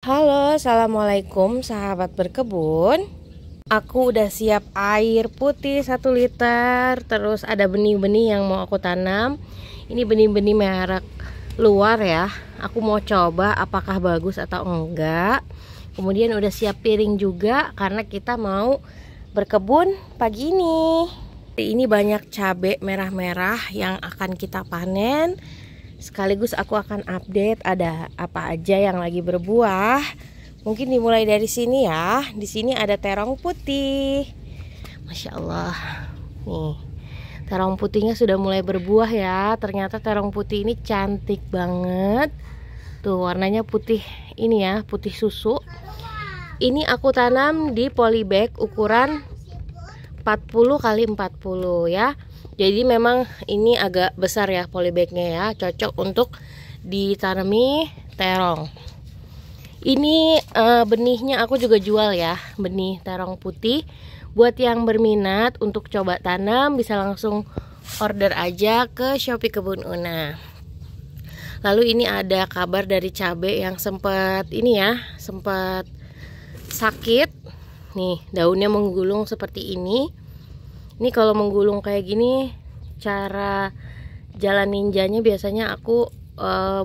Halo, assalamualaikum sahabat berkebun. Aku udah siap air putih 1 liter. Terus ada benih-benih yang mau aku tanam. Ini benih-benih merek luar ya. Aku mau coba apakah bagus atau enggak. Kemudian udah siap piring juga karena kita mau berkebun pagi ini. Ini banyak cabai merah-merah yang akan kita panen. Sekaligus aku akan update ada apa aja yang lagi berbuah. Mungkin dimulai dari sini ya. Di sini ada terong putih. Masya Allah. Nih, terong putihnya sudah mulai berbuah ya. Ternyata terong putih ini cantik banget. Tuh warnanya putih ini ya, putih susu. Ini aku tanam di polybag ukuran 40 x 40 ya. Jadi memang ini agak besar ya polybagnya ya, cocok untuk ditanami terong. Ini benihnya aku juga jual ya, benih terong putih. Buat yang berminat untuk coba tanam bisa langsung order aja ke Shopee Kebun Una. Lalu ini ada kabar dari cabai yang sempat sakit. Nih daunnya menggulung seperti ini. Ini kalau menggulung kayak gini, cara jalan ninjanya biasanya aku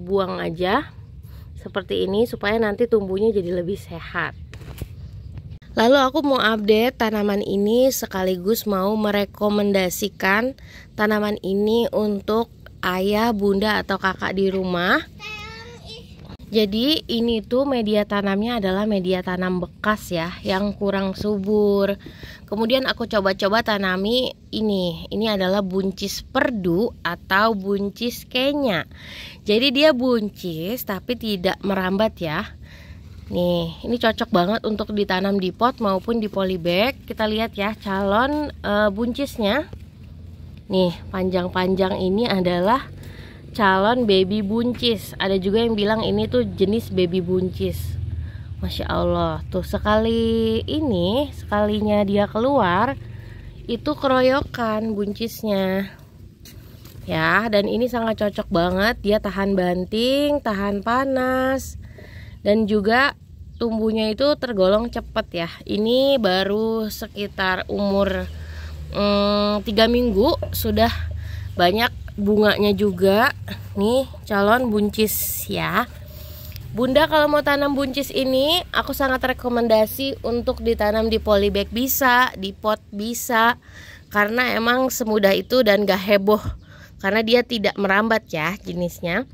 buang aja seperti ini supaya nanti tumbuhnya jadi lebih sehat. Lalu aku mau update tanaman ini sekaligus mau merekomendasikan tanaman ini untuk ayah, bunda atau kakak di rumah. Jadi ini tuh media tanamnya adalah media tanam bekas ya, yang kurang subur. Kemudian aku coba-coba tanami ini. Ini adalah buncis perdu atau buncis Kenya. Jadi dia buncis tapi tidak merambat ya. Nih, ini cocok banget untuk ditanam di pot maupun di polybag. Kita lihat ya calon buncisnya. Nih, panjang-panjang ini adalah calon baby buncis. Ada juga yang bilang ini tuh jenis baby buncis. Masya Allah, tuh sekalinya dia keluar itu keroyokan buncisnya ya. Dan ini sangat cocok banget, dia tahan banting, tahan panas, dan juga tumbuhnya itu tergolong cepat ya. Ini baru sekitar umur 3 minggu sudah banyak bunganya juga. Nih calon buncis ya. Bunda kalau mau tanam buncis ini aku sangat rekomendasi untuk ditanam di polybag bisa, di pot bisa, karena emang semudah itu dan gak heboh karena dia tidak merambat ya jenisnya.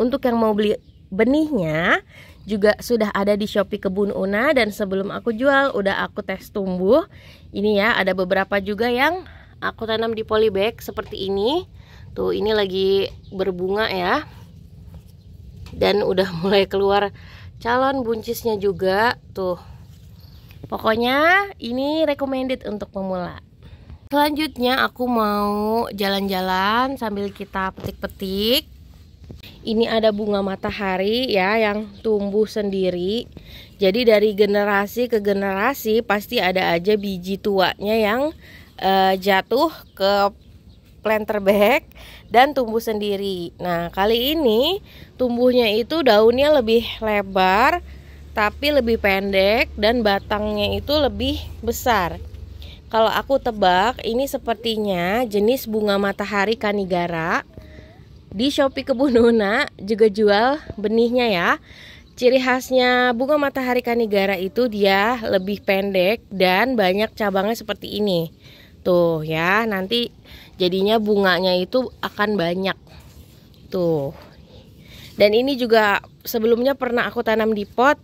Untuk yang mau beli benihnya juga sudah ada di Shopee Kebun Una, dan sebelum aku jual udah aku tes tumbuh. Ini ya, ada beberapa juga yang aku tanam di polybag seperti ini. Tuh ini lagi berbunga ya. Dan udah mulai keluar calon buncisnya juga. Tuh. Pokoknya ini recommended untuk pemula. Selanjutnya aku mau jalan-jalan sambil kita petik-petik. Ini ada bunga matahari ya yang tumbuh sendiri. Jadi dari generasi ke generasi pasti ada aja biji tuanya yang jatuh ke planter bag dan tumbuh sendiri. Nah kali ini tumbuhnya itu daunnya lebih lebar tapi lebih pendek dan batangnya itu lebih besar. Kalau aku tebak ini sepertinya jenis bunga matahari kanigara. Di Shopee Kebun Una juga jual benihnya ya. Ciri khasnya bunga matahari kanigara itu dia lebih pendek dan banyak cabangnya seperti ini. Tuh ya, nanti jadinya bunganya itu akan banyak. Tuh. Dan ini juga sebelumnya pernah aku tanam di pot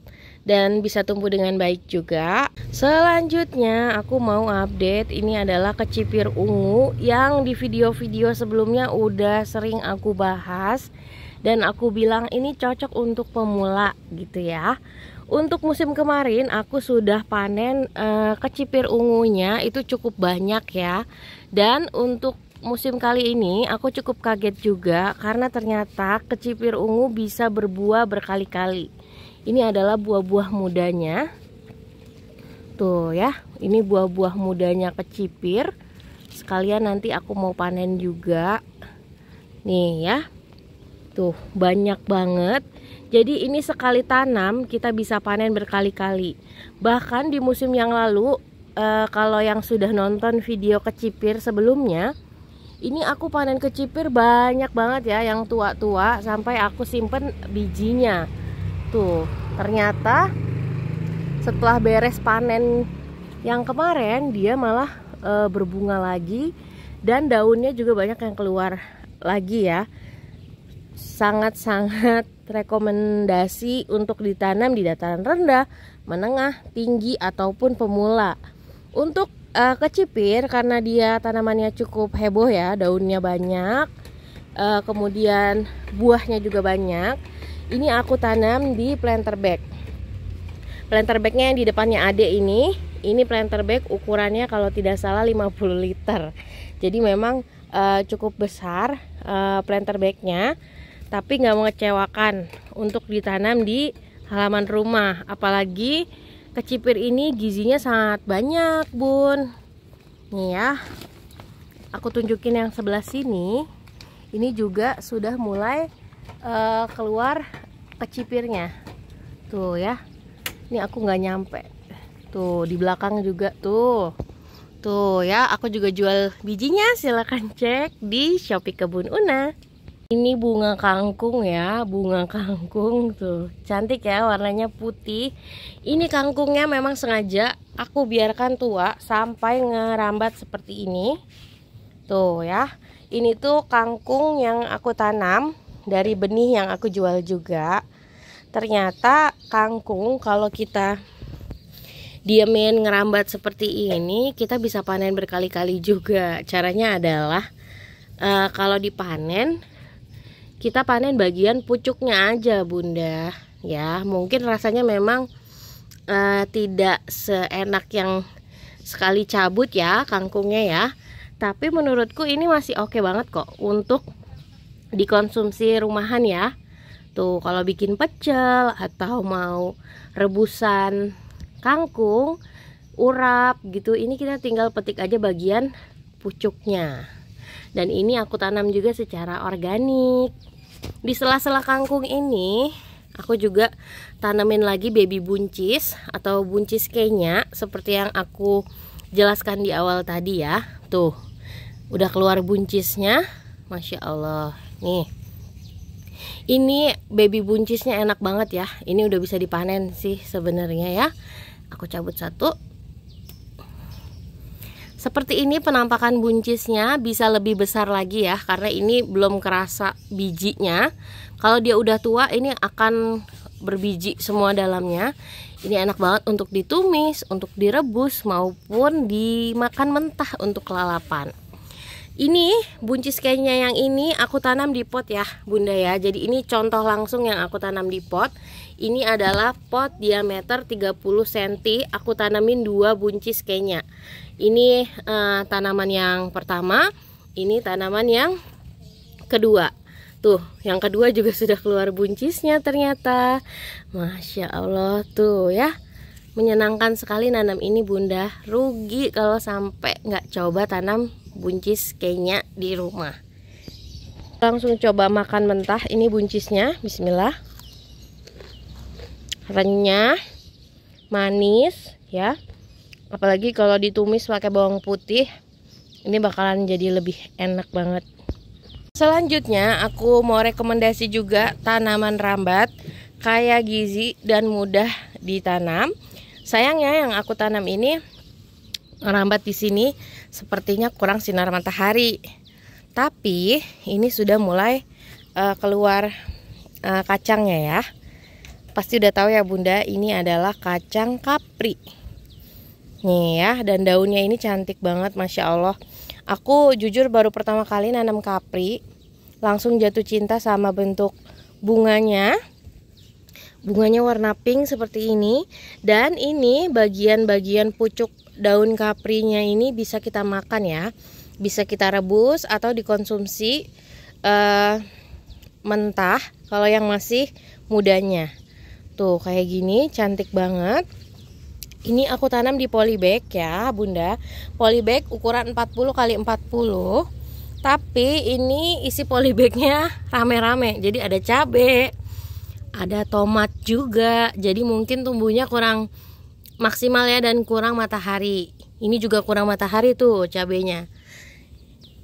dan bisa tumbuh dengan baik juga. Selanjutnya aku mau update, ini adalah kecipir ungu yang di video-video sebelumnya udah sering aku bahas dan aku bilang ini cocok untuk pemula gitu ya. Untuk musim kemarin aku sudah panen kecipir ungunya itu cukup banyak ya. Dan untuk musim kali ini aku cukup kaget juga karena ternyata kecipir ungu bisa berbuah berkali-kali. Ini adalah buah-buah mudanya. Tuh ya, ini buah-buah mudanya kecipir. Sekalian nanti aku mau panen juga. Nih ya. Tuh, banyak banget. Jadi ini sekali tanam kita bisa panen berkali-kali. Bahkan di musim yang lalu, kalau yang sudah nonton video kecipir sebelumnya, ini aku panen kecipir banyak banget ya, yang tua-tua, sampai aku simpen bijinya. Tuh, ternyata setelah beres panen yang kemarin, dia malah berbunga lagi. Dan daunnya juga banyak yang keluar lagi ya. Sangat-sangat rekomendasi untuk ditanam di dataran rendah, menengah, tinggi, ataupun pemula. Untuk kecipir, karena dia tanamannya cukup heboh ya, daunnya banyak, kemudian buahnya juga banyak. Ini aku tanam di planter bag. Planter bagnya yang di depannya Ade ini planter bag ukurannya kalau tidak salah 50 liter. Jadi memang cukup besar planter bagnya, tapi nggak mengecewakan untuk ditanam di halaman rumah. Apalagi kecipir ini gizinya sangat banyak, Bun. Nih ya, aku tunjukin yang sebelah sini. Ini juga sudah mulai keluar kecipirnya. Tuh ya, ini aku nggak nyampe. Tuh di belakang juga tuh. Tuh ya, aku juga jual bijinya. Silahkan cek di Shopee Kebun Una. Ini bunga kangkung ya, bunga kangkung tuh. Cantik ya, warnanya putih. Ini kangkungnya memang sengaja aku biarkan tua sampai ngerambat seperti ini. Tuh ya. Ini tuh kangkung yang aku tanam dari benih yang aku jual juga. Ternyata kangkung kalau kita diamin ngerambat seperti ini, kita bisa panen berkali-kali juga. Caranya adalah kalau dipanen, kita panen bagian pucuknya aja, Bunda. Ya, mungkin rasanya memang tidak seenak yang sekali cabut ya kangkungnya ya. Tapi menurutku ini masih oke banget kok untuk dikonsumsi rumahan ya. Tuh, kalau bikin pecel atau mau rebusan kangkung, urap gitu, ini kita tinggal petik aja bagian pucuknya. Dan ini aku tanam juga secara organik. Di sela-sela kangkung ini aku juga tanamin lagi baby buncis atau buncis Kenya, seperti yang aku jelaskan di awal tadi ya. Tuh, udah keluar buncisnya, Masya Allah. Nih, ini baby buncisnya enak banget ya. Ini udah bisa dipanen sih sebenarnya ya. Aku cabut satu. Seperti ini penampakan buncisnya, bisa lebih besar lagi ya, karena ini belum kerasa bijinya. Kalau dia udah tua, ini akan berbiji semua dalamnya. Ini enak banget untuk ditumis, untuk direbus, maupun dimakan mentah untuk lalapan. Ini buncis kayaknya yang ini aku tanam di pot ya, Bunda ya. Jadi ini contoh langsung yang aku tanam di pot. Ini adalah pot diameter 30 cm. Aku tanamin 2 buncis kayaknya. Ini tanaman yang pertama, ini tanaman yang kedua. Tuh, yang kedua juga sudah keluar buncisnya ternyata. Masya Allah tuh ya. Menyenangkan sekali nanam ini, Bunda. Rugi kalau sampai nggak coba tanam buncis kayaknya di rumah. Langsung coba makan mentah. Ini buncisnya, bismillah. Renyah, manis ya. Apalagi kalau ditumis pakai bawang putih, ini bakalan jadi lebih enak banget. Selanjutnya aku mau rekomendasi juga tanaman rambat, kaya gizi dan mudah ditanam. Sayangnya yang aku tanam ini rambat di sini sepertinya kurang sinar matahari. Tapi ini sudah mulai keluar kacangnya ya. Pasti udah tahu ya Bunda, ini adalah kacang kapri. Nih ya, dan daunnya ini cantik banget, Masya Allah. Aku jujur baru pertama kali nanam kapri, langsung jatuh cinta sama bentuk bunganya. Bunganya warna pink seperti ini. Dan ini bagian-bagian pucuk daun kaprinya ini bisa kita makan ya. Bisa kita rebus atau dikonsumsi mentah kalau yang masih mudanya. Tuh kayak gini, cantik banget. Ini aku tanam di polybag ya Bunda. Polybag ukuran 40 x 40. Tapi ini isi polybagnya rame-rame. Jadi ada cabai, ada tomat juga. Jadi mungkin tumbuhnya kurang maksimal ya, dan kurang matahari. Ini juga kurang matahari tuh cabainya.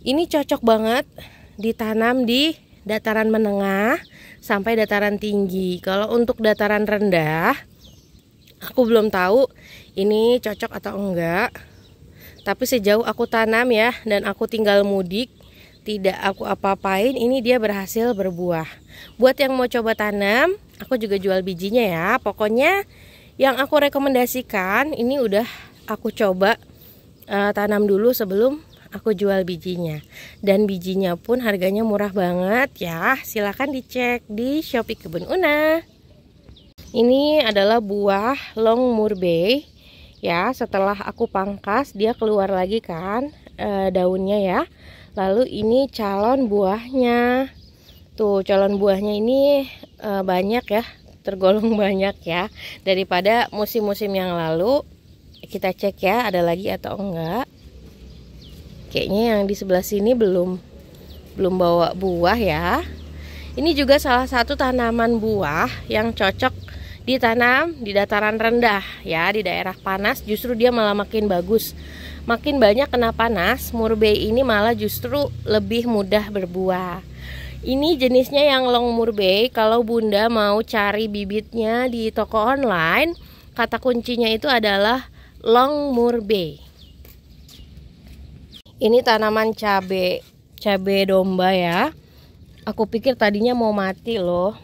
Ini cocok banget ditanam di dataran menengah sampai dataran tinggi. Kalau untuk dataran rendah, aku belum tahu ini cocok atau enggak. Tapi sejauh aku tanam ya, dan aku tinggal mudik, tidak aku apa-apain, ini dia berhasil berbuah. Buat yang mau coba tanam, aku juga jual bijinya ya. Pokoknya yang aku rekomendasikan, ini udah aku coba tanam dulu sebelum aku jual bijinya. Dan bijinya pun harganya murah banget ya. Silahkan dicek di Shopee Kebun Una. Ini adalah buah long murbei ya. Setelah aku pangkas, dia keluar lagi kan daunnya ya. Lalu ini calon buahnya. Tuh calon buahnya ini banyak ya, tergolong banyak ya. Daripada musim-musim yang lalu. Kita cek ya ada lagi atau enggak. Kayaknya yang di sebelah sini belum bawa buah ya. Ini juga salah satu tanaman buah yang cocok ditanam di dataran rendah ya. Di daerah panas justru dia malah makin bagus. Makin banyak kena panas, murbei ini malah justru lebih mudah berbuah. Ini jenisnya yang long murbei. Kalau Bunda mau cari bibitnya di toko online, kata kuncinya itu adalah long murbei. Ini tanaman cabai domba ya. Aku pikir tadinya mau mati loh.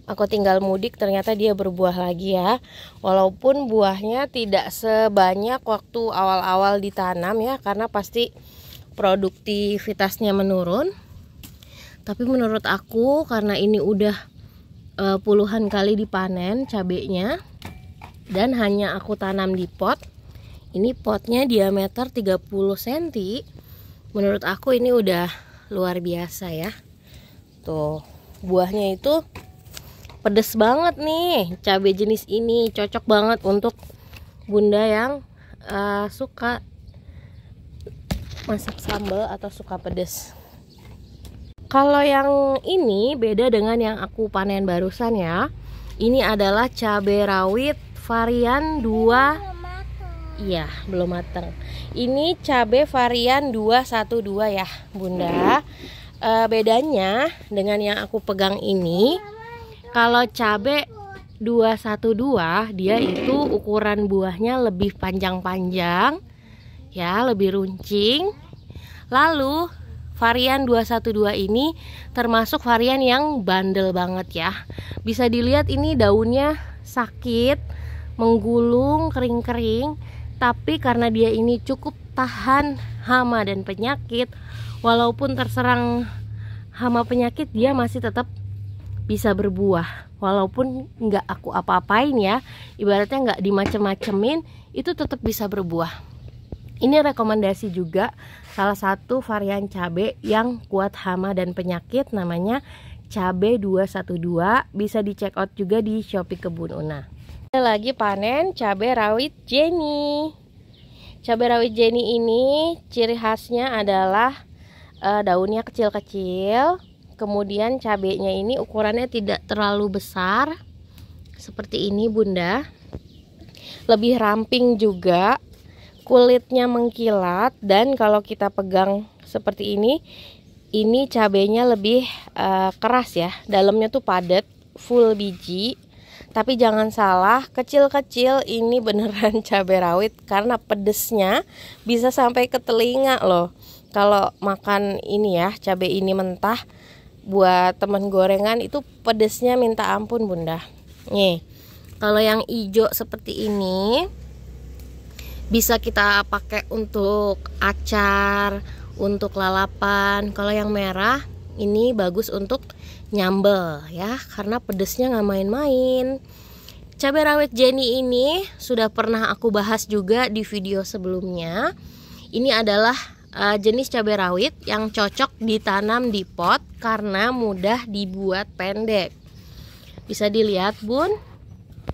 Aku tinggal mudik, ternyata dia berbuah lagi ya. Walaupun buahnya tidak sebanyak waktu awal-awal ditanam ya, karena pasti produktivitasnya menurun. Tapi menurut aku karena ini udah puluhan kali dipanen cabenya, dan hanya aku tanam di pot. Ini potnya diameter 30 cm. Menurut aku ini udah luar biasa ya. Tuh, buahnya itu pedes banget nih. Cabai jenis ini cocok banget untuk Bunda yang suka masak sambal atau suka pedes. Kalau yang ini beda dengan yang aku panen barusan ya. Ini adalah cabai rawit varian 2. Iya, belum matang. Ini cabai varian 212 ya Bunda. Bedanya dengan yang aku pegang ini, kalau cabai 212 dia itu ukuran buahnya lebih panjang-panjang ya, lebih runcing. Lalu varian 212 ini termasuk varian yang bandel banget ya. Bisa dilihat ini daunnya sakit, menggulung, kering-kering. Tapi karena dia ini cukup tahan hama dan penyakit, walaupun terserang hama penyakit dia masih tetap bisa berbuah. Walaupun nggak aku apa-apain ya, ibaratnya nggak dimacem-macemin, itu tetap bisa berbuah. Ini rekomendasi juga salah satu varian cabai yang kuat hama dan penyakit, namanya cabai 212. Bisa dicek out juga di Shopee Kebun Una. Lagi panen cabai rawit Jenny. Cabai rawit Jenny ini ciri khasnya adalah daunnya kecil-kecil. Kemudian cabainya ini ukurannya tidak terlalu besar seperti ini Bunda. Lebih ramping juga, kulitnya mengkilat, dan kalau kita pegang seperti ini cabainya lebih keras ya. Dalamnya tuh padat, full biji. Tapi jangan salah, kecil-kecil ini beneran cabai rawit karena pedesnya bisa sampai ke telinga loh. Kalau makan ini ya, cabai ini mentah buat temen gorengan itu pedesnya minta ampun Bunda. Nih, kalau yang hijau seperti ini bisa kita pakai untuk acar, untuk lalapan. Kalau yang merah ini bagus untuk nyambel ya, karena pedesnya nggak main-main. Cabai rawit Jenny ini sudah pernah aku bahas juga di video sebelumnya. Ini adalah jenis cabai rawit yang cocok ditanam di pot karena mudah dibuat pendek. Bisa dilihat Bun,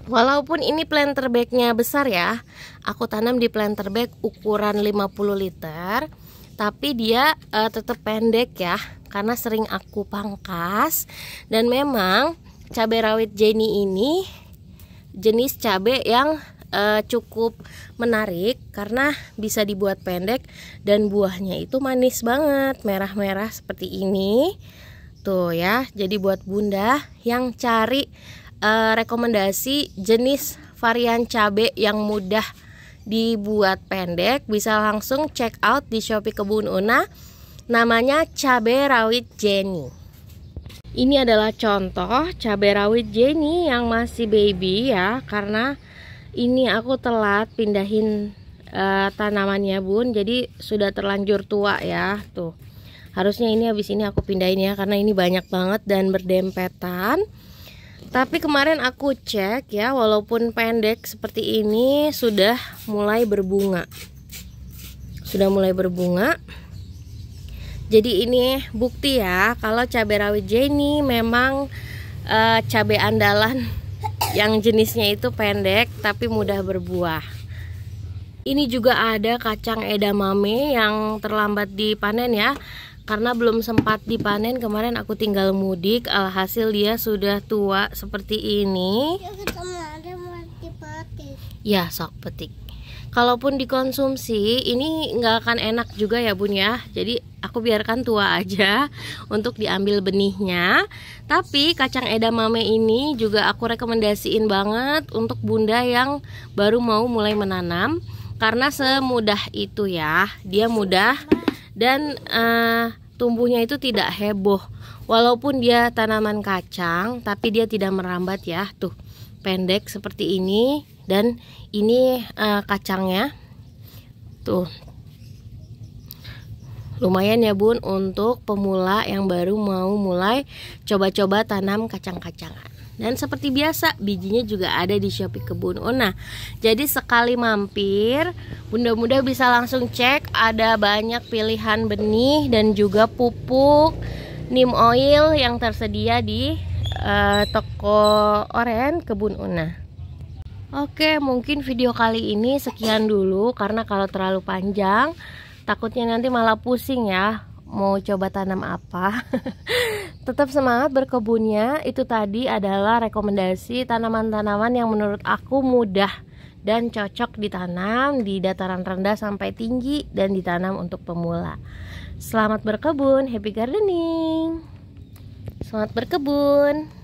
walaupun ini planter bagnya besar ya, aku tanam di planter bag ukuran 50 liter. tapi dia tetap pendek ya, karena sering aku pangkas. Dan memang cabai rawit Jenny ini jenis cabai yang cukup menarik karena bisa dibuat pendek dan buahnya itu manis banget, merah-merah seperti ini tuh ya. Jadi buat bunda yang cari rekomendasi jenis varian cabai yang mudah dibuat pendek, bisa langsung check out di Shopee Kebun Una, namanya cabai rawit Jenny. Ini adalah contoh cabai rawit Jenny yang masih baby ya, karena ini aku telat pindahin tanamannya bun, jadi sudah terlanjur tua ya. Tuh, harusnya ini habis ini aku pindahin ya, karena ini banyak banget dan berdempetan. Tapi kemarin aku cek ya, walaupun pendek seperti ini sudah mulai berbunga. Sudah mulai berbunga. Jadi ini bukti ya kalau cabai rawit Jenny memang cabai andalan yang jenisnya itu pendek tapi mudah berbuah. Ini juga ada kacang edamame yang terlambat dipanen ya, karena belum sempat dipanen. Kemarin aku tinggal mudik, alhasil dia sudah tua seperti ini. Ya, sok petik. Kalaupun dikonsumsi ini nggak akan enak juga ya bun ya, jadi aku biarkan tua aja untuk diambil benihnya. Tapi kacang edamame ini juga aku rekomendasiin banget untuk bunda yang baru mau mulai menanam, karena semudah itu ya, dia mudah dan tumbuhnya itu tidak heboh. Walaupun dia tanaman kacang tapi dia tidak merambat ya, tuh pendek seperti ini. Dan ini kacangnya tuh lumayan ya bun untuk pemula yang baru mau mulai coba-coba tanam kacang-kacangan. Dan seperti biasa bijinya juga ada di Shopee Kebun Una. Jadi sekali mampir bunda-bunda bisa langsung cek, ada banyak pilihan benih dan juga pupuk neem oil yang tersedia di toko oren Kebun Una. Oke, mungkin video kali ini sekian dulu, karena kalau terlalu panjang takutnya nanti malah pusing ya mau coba tanam apa. Tetap semangat berkebunnya. Itu tadi adalah rekomendasi tanaman-tanaman yang menurut aku mudah dan cocok ditanam di dataran rendah sampai tinggi dan ditanam untuk pemula. Selamat berkebun, happy gardening. Selamat berkebun.